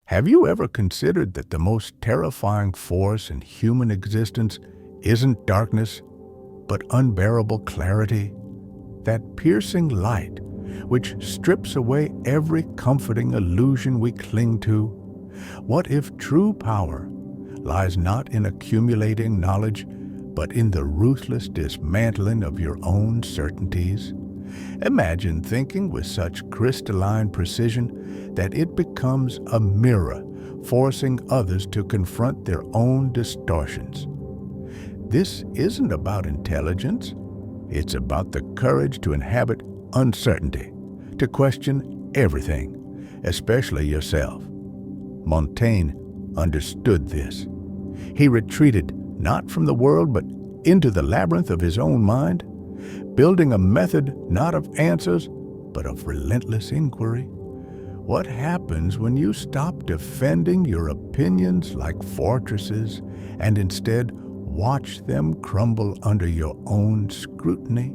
Have you ever considered that the most terrifying force in human existence isn't darkness, but unbearable clarity? That piercing light which strips away every comforting illusion we cling to? What if true power lies not in accumulating knowledge, but in the ruthless dismantling of your own certainties? Imagine thinking with such crystalline precision that it becomes a mirror, forcing others to confront their own distortions. This isn't about intelligence. It's about the courage to inhabit uncertainty, to question everything, especially yourself. Montaigne understood this. He retreated not from the world, but into the labyrinth of his own mind, building a method not of answers, but of relentless inquiry. What happens when you stop defending your opinions like fortresses and instead watch them crumble under your own scrutiny?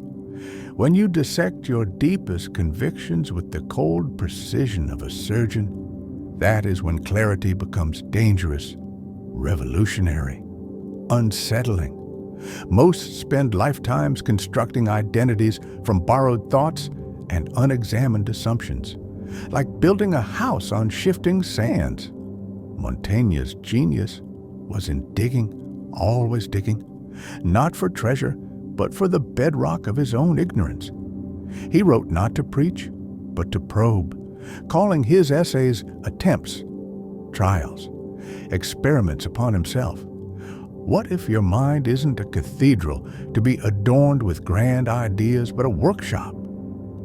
When you dissect your deepest convictions with the cold precision of a surgeon, that is when clarity becomes dangerous, revolutionary, unsettling. Most spend lifetimes constructing identities from borrowed thoughts and unexamined assumptions, like building a house on shifting sands. Montaigne's genius was in digging, always digging, not for treasure, but for the bedrock of his own ignorance. He wrote not to preach, but to probe, calling his essays attempts, trials, experiments upon himself. What if your mind isn't a cathedral to be adorned with grand ideas, but a workshop,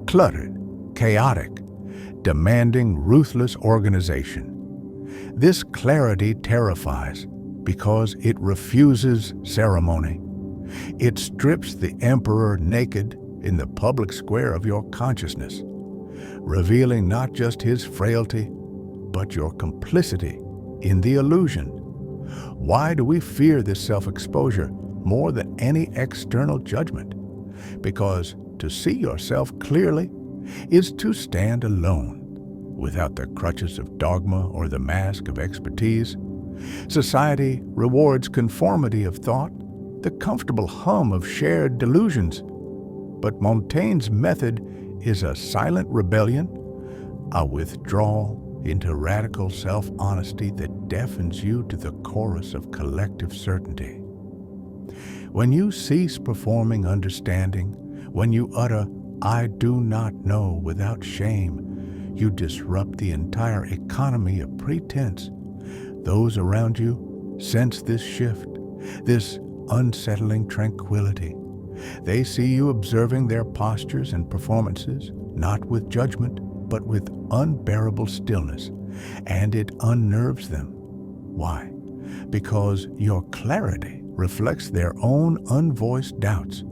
cluttered, chaotic, demanding ruthless organization? This clarity terrifies because it refuses ceremony. It strips the emperor naked in the public square of your consciousness, revealing not just his frailty, but your complicity in the illusion. Why do we fear this self-exposure more than any external judgment? Because to see yourself clearly is to stand alone, without the crutches of dogma or the mask of expertise. Society rewards conformity of thought, the comfortable hum of shared delusions. But Montaigne's method is a silent rebellion, a withdrawal into radical self-honesty that deafens you to the chorus of collective certainty. When you cease performing understanding, when you utter, "I do not know," without shame, you disrupt the entire economy of pretense. Those around you sense this shift, this unsettling tranquility. They see you observing their postures and performances, not with judgment, but with unbearable stillness, and it unnerves them. Why? Because your clarity reflects their own unvoiced doubts,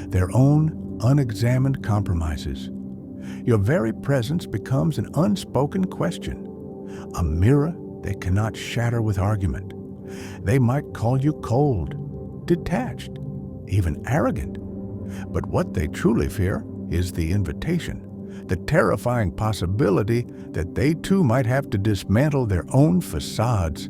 their own unexamined compromises. Your very presence becomes an unspoken question, a mirror they cannot shatter with argument. They might call you cold, detached, even arrogant. But what they truly fear is the invitation, the terrifying possibility that they too might have to dismantle their own facades.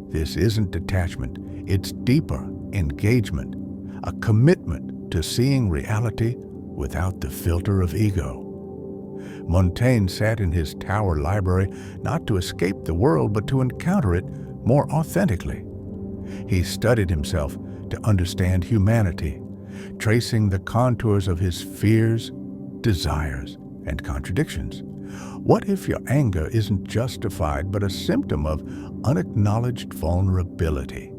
This isn't detachment, it's deeper engagement, a commitment to seeing reality without the filter of ego. Montaigne sat in his tower library not to escape the world, but to encounter it more authentically. He studied himself to understand humanity, tracing the contours of his fears, desires, and contradictions. What if your anger isn't justified but a symptom of unacknowledged vulnerability?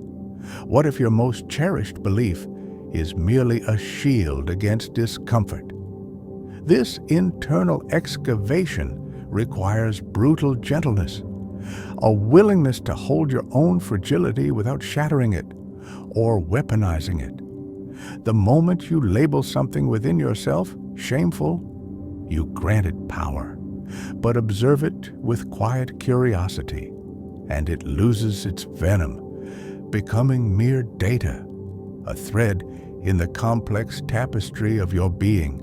What if your most cherished belief is merely a shield against discomfort? This internal excavation requires brutal gentleness, a willingness to hold your own fragility without shattering it or weaponizing it. The moment you label something within yourself shameful, you grant it power. But observe it with quiet curiosity, and it loses its venom, becoming mere data, a thread in the complex tapestry of your being.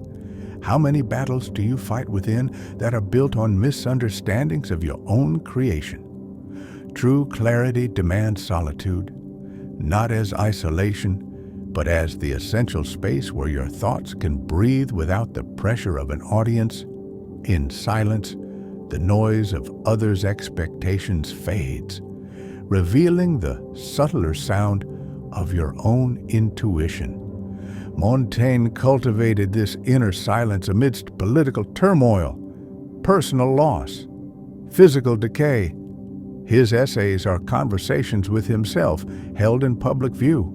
How many battles do you fight within that are built on misunderstandings of your own creation? True clarity demands solitude, not as isolation, but as the essential space where your thoughts can breathe without the pressure of an audience. In silence, the noise of others' expectations fades, revealing the subtler sound of your own intuition. Montaigne cultivated this inner silence amidst political turmoil, personal loss, physical decay. His essays are conversations with himself held in public view,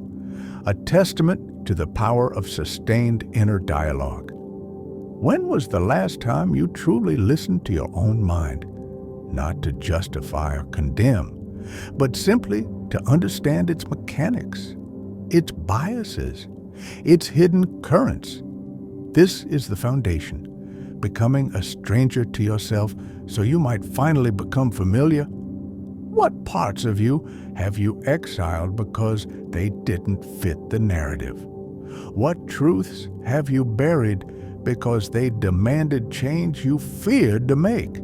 a testament to the power of sustained inner dialogue. When was the last time you truly listened to your own mind, not to justify or condemn, but simply to understand its mechanics, its biases, its hidden currents? This is the foundation, becoming a stranger to yourself so you might finally become familiar. What parts of you have you exiled because they didn't fit the narrative? What truths have you buried because they demanded change you feared to make?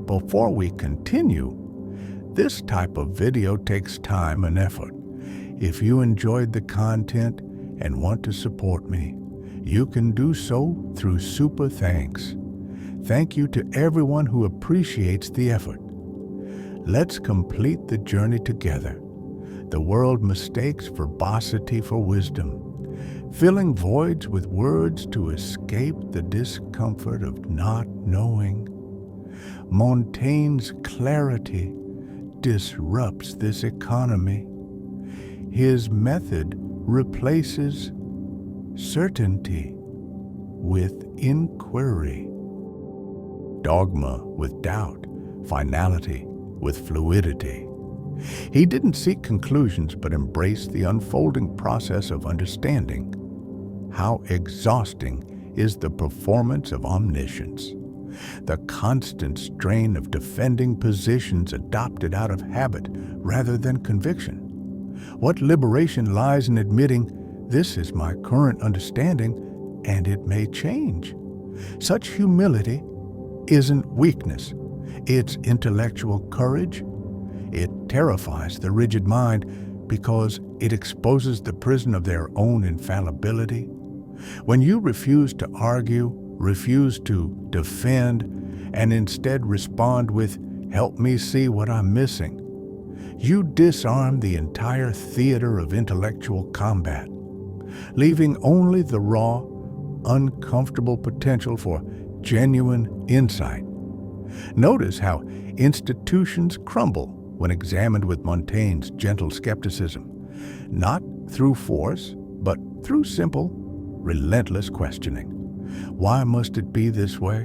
Before we continue, this type of video takes time and effort. If you enjoyed the content and want to support me, you can do so through Super Thanks. Thank you to everyone who appreciates the effort. Let's complete the journey together. The world mistakes verbosity for wisdom, filling voids with words to escape the discomfort of not knowing. Montaigne's clarity disrupts this economy. His method replaces certainty with inquiry, dogma with doubt, finality with fluidity. He didn't seek conclusions but embraced the unfolding process of understanding. How exhausting is the performance of omniscience, the constant strain of defending positions adopted out of habit rather than conviction. What liberation lies in admitting, this is my current understanding, and it may change. Such humility isn't weakness, it's intellectual courage. It terrifies the rigid mind because it exposes the prison of their own infallibility. When you refuse to argue, refuse to defend, and instead respond with, "Help me see what I'm missing," you disarm the entire theater of intellectual combat, leaving only the raw, uncomfortable potential for genuine insight. Notice how institutions crumble when examined with Montaigne's gentle skepticism, not through force, but through simple, relentless questioning. Why must it be this way?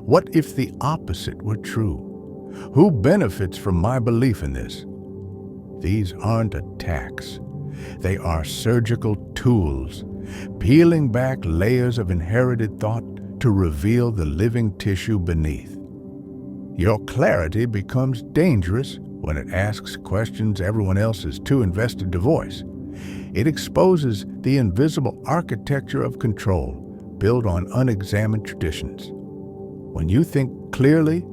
What if the opposite were true? Who benefits from my belief in this? These aren't attacks. They are surgical tools, peeling back layers of inherited thought to reveal the living tissue beneath. Your clarity becomes dangerous when it asks questions everyone else is too invested to voice. It exposes the invisible architecture of control built on unexamined traditions. When you think clearly,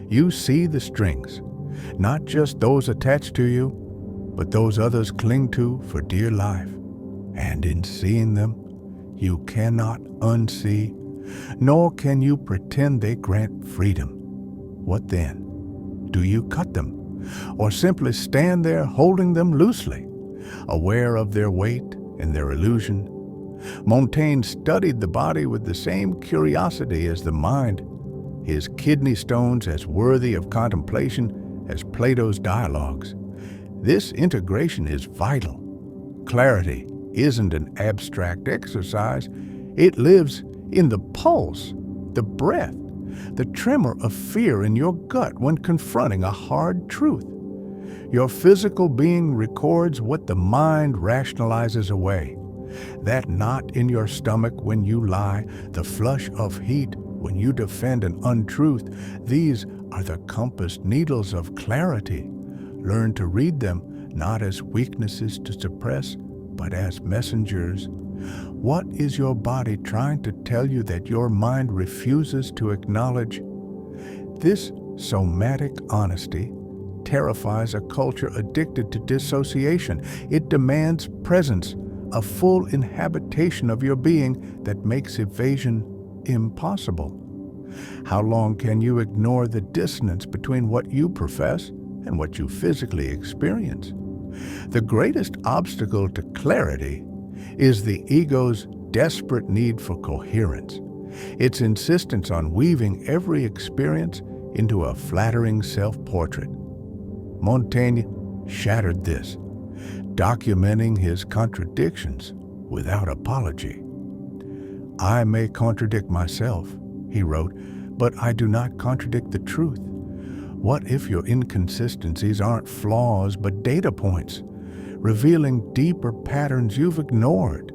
you see the strings, not just those attached to you, but those others cling to for dear life. And in seeing them, you cannot unsee, nor can you pretend they grant freedom. What then? Do you cut them, or simply stand there holding them loosely, aware of their weight and their illusion? Montaigne studied the body with the same curiosity as the mind, his kidney stones as worthy of contemplation as Plato's dialogues. This integration is vital. Clarity isn't an abstract exercise. It lives in the pulse, the breath, the tremor of fear in your gut when confronting a hard truth. Your physical being records what the mind rationalizes away. That knot in your stomach when you lie, the flush of heat when you defend an untruth, these are the compass needles of clarity. Learn to read them not as weaknesses to suppress, but as messengers. What is your body trying to tell you that your mind refuses to acknowledge? This somatic honesty terrifies a culture addicted to dissociation. It demands presence, a full inhabitation of your being that makes evasion impossible. How long can you ignore the dissonance between what you profess and what you physically experience? The greatest obstacle to clarity is the ego's desperate need for coherence, its insistence on weaving every experience into a flattering self-portrait. Montaigne shattered this, documenting his contradictions without apology. "I may contradict myself," he wrote, "but I do not contradict the truth. What if your inconsistencies aren't flaws but data points, revealing deeper patterns you've ignored?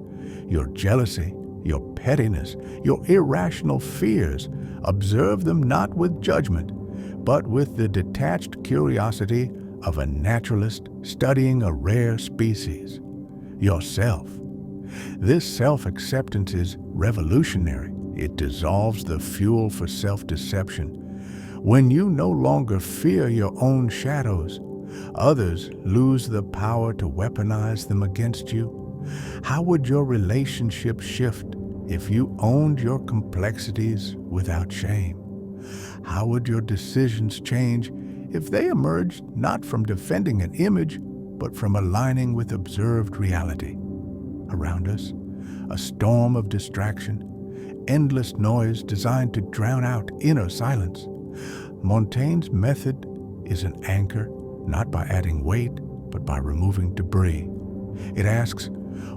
Your jealousy, your pettiness, your irrational fears, observe them not with judgment, but with the detached curiosity of a naturalist studying a rare species, yourself. This self-acceptance is revolutionary. It dissolves the fuel for self-deception. When you no longer fear your own shadows, others lose the power to weaponize them against you. How would your relationship shift if you owned your complexities without shame? How would your decisions change if they emerged not from defending an image, but from aligning with observed reality? Around us, a storm of distraction, endless noise designed to drown out inner silence. Montaigne's method is an anchor, not by adding weight, but by removing debris. It asks,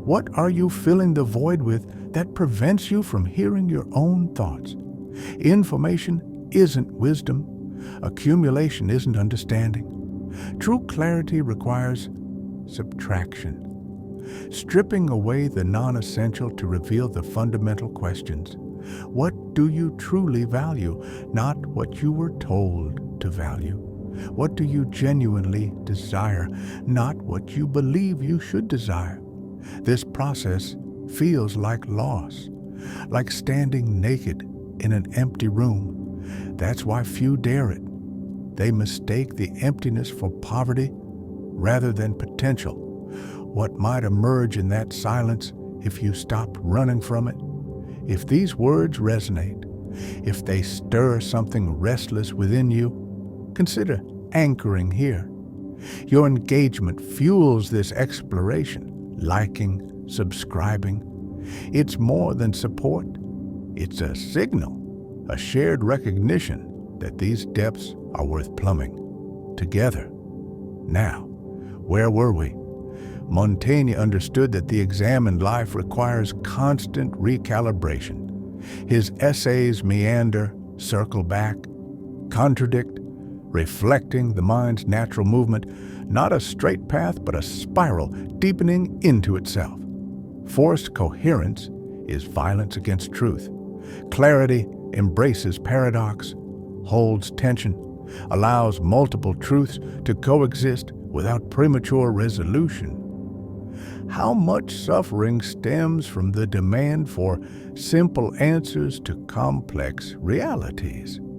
what are you filling the void with that prevents you from hearing your own thoughts? Information isn't wisdom. Accumulation isn't understanding. True clarity requires subtraction, stripping away the non-essential to reveal the fundamental questions. What do you truly value, not what you were told to value? What do you genuinely desire, not what you believe you should desire? This process feels like loss, like standing naked in an empty room. That's why few dare it. They mistake the emptiness for poverty rather than potential. What might emerge in that silence if you stopped running from it? If these words resonate, if they stir something restless within you, consider anchoring here. Your engagement fuels this exploration, liking, subscribing. It's more than support. It's a signal, a shared recognition that these depths are worth plumbing together. Now, where were we? Montaigne understood that the examined life requires constant recalibration. His essays meander, circle back, contradict, reflecting the mind's natural movement, not a straight path, but a spiral deepening into itself. Forced coherence is violence against truth. Clarity embraces paradox, holds tension, allows multiple truths to coexist without premature resolution. How much suffering stems from the demand for simple answers to complex realities?